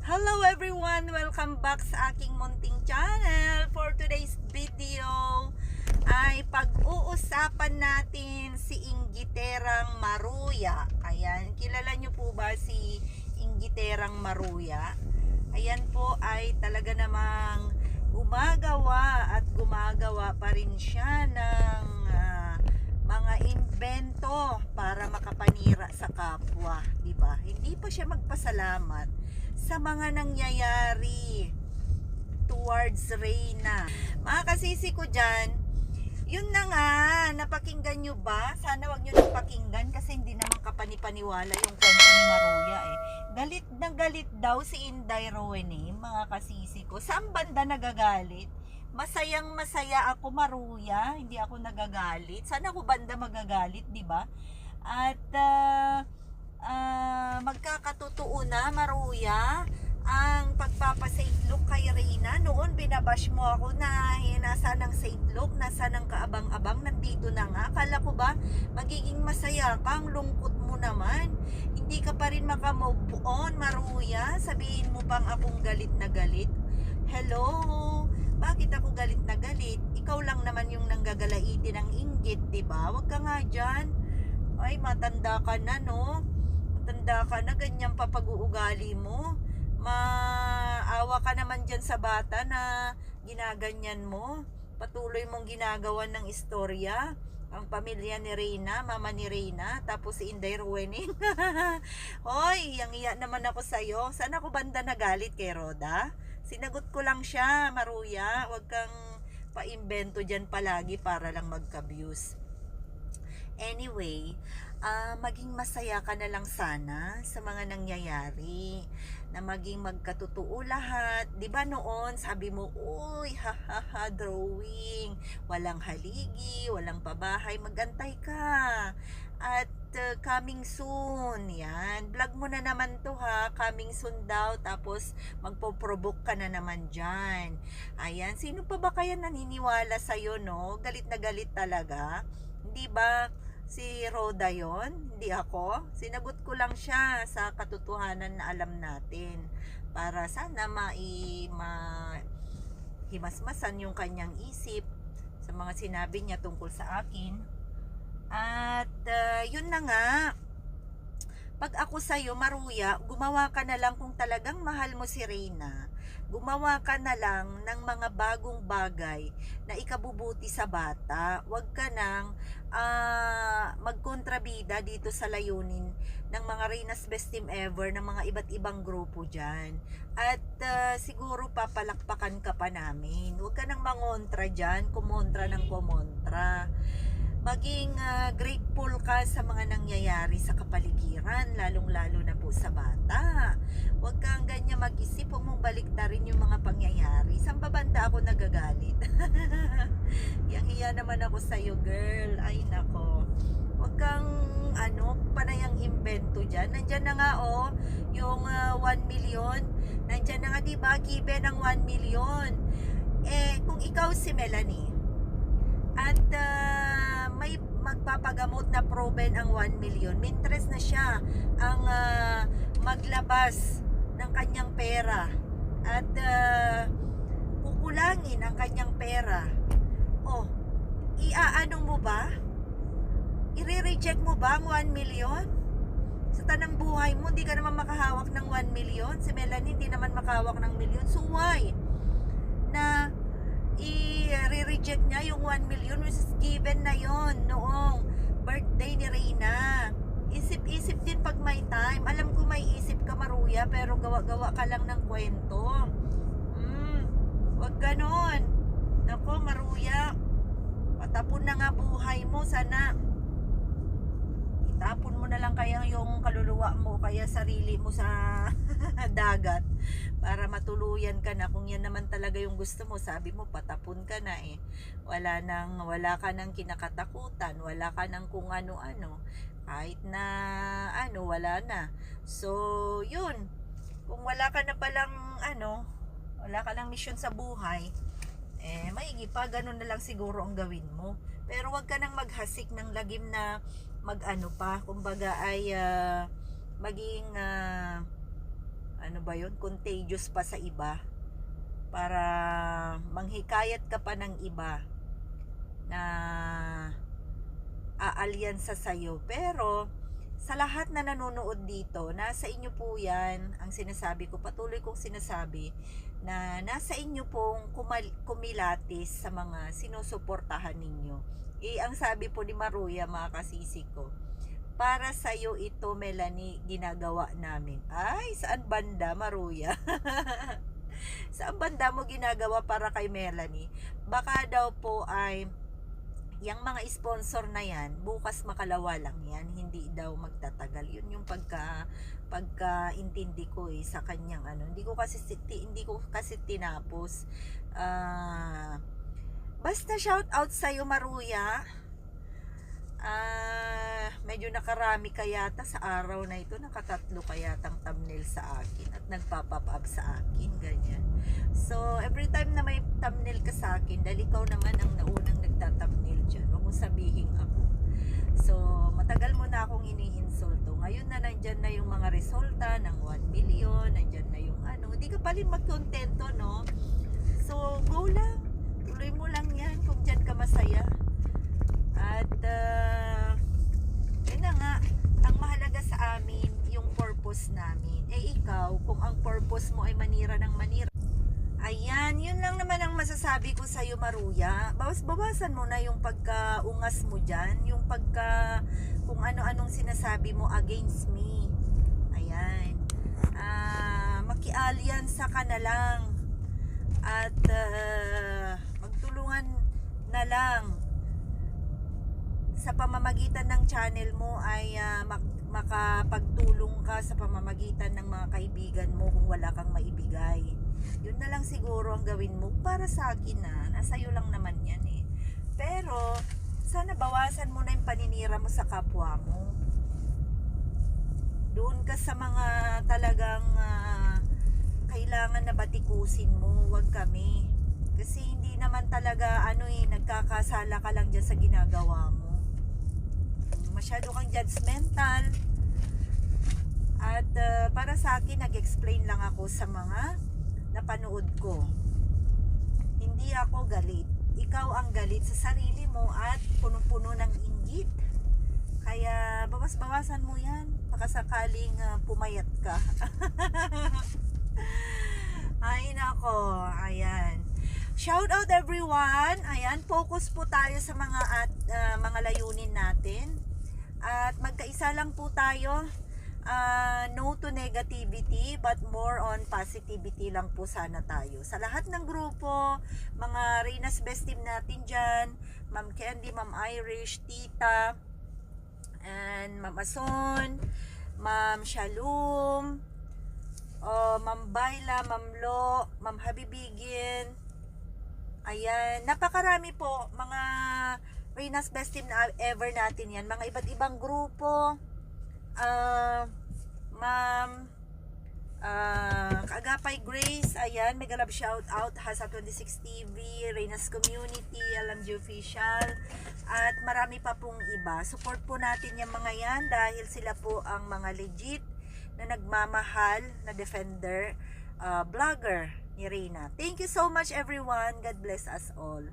Hello everyone! Welcome back sa aking munting channel. For today's video ay pag-uusapan natin si Inggiterang Maruya. Ayan, kilala nyo po ba si Inggiterang Maruya? Ayan po ay talaga namang gumagawa pa rin siya ng mga invento para makapanira sa kapwa, di ba? Hindi pa siya magpasalamat sa mga nangyayari towards Reyna. Mga kasisi ko dyan, yun na nga, napakinggan nyo ba? Sana wag nyo nang pakinggan kasi hindi naman kapanipaniwala yung kwento ni Maruya eh. Galit na galit daw si Inday Rowene, mga kasisi ko. Saan banda nagagalit? Masayang masaya ako, Maruya, hindi ako nagagalit. Sana ako banda magagalit, di ba? At magkakatotoo na, Maruya, ang pagpapasafe look kay Reyna. Noon binabash mo ako na nasa ng safe look, nasa ng kaabang-abang, nandito na nga. Akala ko ba magiging masaya ka? Ang lungkot mo naman. Hindi ka pa rin makamove on, Maruya. Sabihin mo pang akong galit na galit. Hello? Bakit ako galit na galit? Ikaw lang naman yung nanggagalaitin ng inggit, diba? Huwag ka nga dyan. Ay, matanda ka na, no? Matanda ka na, ganyan pa pag-uugali mo. Maawa ka naman dyan sa bata na ginaganyan mo. Patuloy mong ginagawan ng istorya ang pamilya ni Reyna, mama ni Reyna, tapos si Inday Rowene. Hoy, yang iya naman ako sa'yo. Saan ako banda nagalit kay Roda? Sinagot ko lang siya, Maruya. Huwag kang paimbento dyan palagi para lang magka-views. Anyway, maging masaya ka na lang sana sa mga nangyayari, na maging magkatotoo lahat. 'Di ba noon sabi mo, "Uy, ha drawing, walang haligi, walang pabahay, magantay ka." At coming soon, yan. Vlog mo na naman to ha, coming soon daw, tapos magpo-provoke ka na naman dyan. Ayan, sino pa ba kaya naniniwala sa'yo, no? Galit na galit talaga. Hindi ba si Roda yon? Hindi ako. Sinagot ko lang siya sa katotohanan na alam natin para sana himasmasan yung kanyang isip sa mga sinabi niya tungkol sa akin. At yun na nga, pag ako sa'yo, Maruya, gumawa ka na lang kung talagang mahal mo si Reyna. Gumawa ka na lang ng mga bagong bagay na ikabubuti sa bata. Huwag ka nang magkontrabida dito sa layunin ng mga Reyna's Best Team Ever, ng mga iba't ibang grupo dyan. At siguro papalakpakan ka pa namin. Huwag ka nang mangontra dyan, kumontra ng kumontra. Maging grateful ka sa mga nangyayari sa kapaligiran, lalong-lalo na po sa bata. Huwag kang ganyan mag-isip, huwag mong baliktarin yung mga pangyayari. Saan ba banda ako nagagalit? Yang hiya naman ako sa'yo, girl. Ay, nako. Huwag kang, panayang invento dyan. Nandyan na nga, yung 1 million. Nandyan na nga, diba, given ang 1 million. Kung ikaw si Melanie, at may magpapagamot na proven ang 1 million, mintres na siya ang maglabas ng kanyang pera at kukulangin ang kanyang pera. Iaano mo ba? I-reject mo ba ang 1 million? Sa tanang buhay mo, hindi ka naman makahawak ng 1 million. Si Melanie hindi naman makahawak ng million. So why? Na i-reject niya yung 1 million which is given na yon noong birthday ni Reyna. Isip-isip din pag may time. Alam ko may isip ka, Maruya, pero gawa-gawa ka lang ng kwento. Wag ganon. Nako, Maruya, patapon na nga buhay mo. Sana itapon mo na lang kaya yung kaluluwa mo, kaya sarili mo sa dagat para matuluyan ka na. Kung yan naman talaga yung gusto mo, sabi mo patapon ka na wala ka nang kinakatakutan, wala ka nang kung ano-ano, kahit na wala na. So yun, kung wala ka na palang wala ka lang mission sa buhay, maigi pa, ganun na lang siguro ang gawin mo. Pero wag ka nang maghasik ng lagim na kumbaga ay maging ba yun, contagious pa sa iba, para manghikayat ka pa ng iba na aalyansa sa'yo. Pero sa lahat na nanonood dito, nasa inyo po yan. Ang sinasabi ko, patuloy kong sinasabi, na nasa inyo pong kumilatis sa mga sinusuportahan ninyo. Ang sabi po ni Maruya, mga kasisi ko, para sa'yo ito, Melanie, ginagawa namin. Ay, saan banda, Maruya? Saan banda mo ginagawa para kay Melanie? Baka daw po ay yung mga sponsor na yan, bukas makalawa lang yan, hindi daw magtatagal. Yun yung pagkaintindi ko sa kanyang ano. Hindi ko kasi tinapos. Basta shout out sa iyo, Maruya. Medyo nakarami kayata sa araw na ito, nakatatlo kayatang thumbnail sa akin at nagpa-pop up sa akin, ganyan. So every time na may thumbnail ka sa akin, dahil ikaw naman ang naunang nagta-thumbnail dyan, huwag mo sabihin ako. So matagal mo na akong iniinsulto. Ngayon na nandyan na yung mga resulta ng 1 million, nandyan na yung ano, hindi ka pa rin magkontento, no? So go lang, tuloy mo lang yan kung dyan ka masaya. At yun na nga, ang mahalaga sa amin yung purpose namin. Ikaw, kung ang purpose mo ay manira ng manira, ayan, yun lang naman ang masasabi ko sa iyo, Maruya. Bawasan mo na yung pagkaungas mo dyan, yung kung ano-anong sinasabi mo against me. Ayan, makialyansa ka na lang at magtulungan na lang sa pamamagitan ng channel mo ay makapagtulong ka sa pamamagitan ng mga kaibigan mo kung wala kang maibigay. Yun na lang siguro ang gawin mo para sa akin na. Nasa iyo lang naman yan eh. Pero sana bawasan mo na yung paninira mo sa kapwa mo. Doon ka sa mga talagang kailangan na batikusin mo. Huwag kami. Kasi hindi naman talaga nagkakasala ka lang dyan sa ginagawa mo. Masyado kang judgmental. At para sa akin, nag-explain lang ako sa mga napanood ko. Hindi ako galit. Ikaw ang galit sa sarili mo at punong-puno ng inggit. Kaya bawas-bawasan mo yan. Baka sakaling pumayat ka. Ay nako, ayan. Shout out everyone. Ayan, focus po tayo sa mga layunin natin. At magkaisa lang po tayo. No to negativity but more on positivity lang po sana tayo. Sa lahat ng grupo, mga Reyna's Best Team natin dyan, Ma'am Candy, Ma'am Irish, Tita, and Ma'am Ason, Ma'am Shalom, Ma'am Bayla, Ma'am Lo, Ma'am Habibigin. Ayan, napakarami po mga Reyna's Best Team na ever natin yan. Mga iba't ibang grupo. Ma'am Kaagapay Grace, ayan, mega love shout out Hasa 26 TV, Reyna's Community, LMG Official, at marami pa pong iba. Support po natin yung mga yan dahil sila po ang mga legit na nagmamahal na defender, vlogger ni Reyna. Thank you so much everyone. God bless us all.